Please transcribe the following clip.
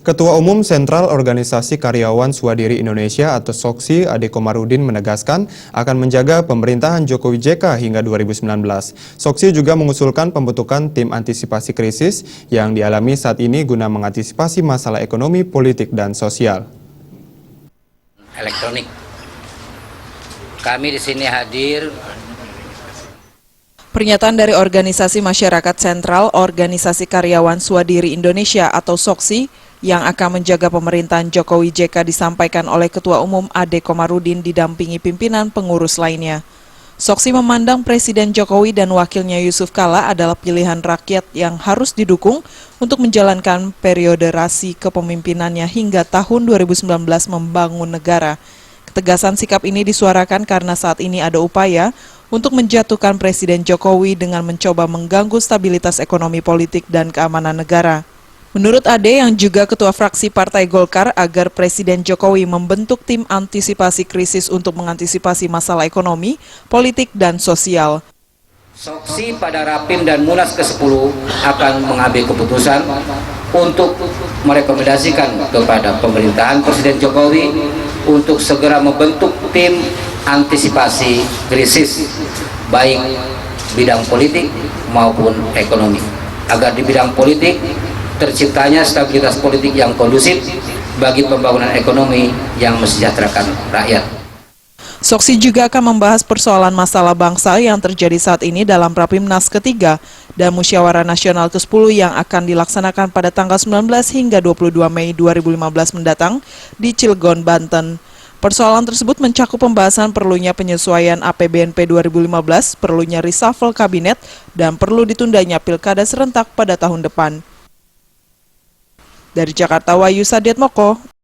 Ketua Umum Sentral Organisasi Karyawan Swadiri Indonesia atau SOKSI, Ade Komarudin menegaskan akan menjaga pemerintahan Jokowi JK hingga 2019. SOKSI juga mengusulkan pembentukan tim antisipasi krisis yang dialami saat ini guna mengantisipasi masalah ekonomi, politik, dan sosial. Elektronik. Kami di sini hadir. Pernyataan dari Organisasi Masyarakat Sentral Organisasi Karyawan Swadiri Indonesia atau SOKSI yang akan menjaga pemerintahan Jokowi JK disampaikan oleh Ketua Umum Ade Komarudin didampingi pimpinan pengurus lainnya. SOKSI memandang Presiden Jokowi dan wakilnya Yusuf Kala adalah pilihan rakyat yang harus didukung untuk menjalankan periode rasi kepemimpinannya hingga tahun 2019 membangun negara. Ketegasan sikap ini disuarakan karena saat ini ada upaya untuk menjatuhkan Presiden Jokowi dengan mencoba mengganggu stabilitas ekonomi politik dan keamanan negara. Menurut Ade yang juga Ketua Fraksi Partai Golkar agar Presiden Jokowi membentuk tim antisipasi krisis untuk mengantisipasi masalah ekonomi, politik, dan sosial. SOKSI pada Rapim dan Munas ke-10 akan mengambil keputusan untuk merekomendasikan kepada pemerintahan Presiden Jokowi untuk segera membentuk tim antisipasi krisis baik bidang politik maupun ekonomi, agar di bidang politik terciptanya stabilitas politik yang kondusif bagi pembangunan ekonomi yang mesejahterakan rakyat. SOKSI juga akan membahas persoalan masalah bangsa yang terjadi saat ini dalam Rapimnas ketiga dan Musyawarah Nasional ke-10 yang akan dilaksanakan pada tanggal 19 hingga 22 Mei 2015 mendatang di Cilegon, Banten. Persoalan tersebut mencakup pembahasan perlunya penyesuaian APBNP 2015, perlunya reshuffle kabinet, dan perlu ditundanya pilkada serentak pada tahun depan. Dari Jakarta, Wahyu Sadiatmoko.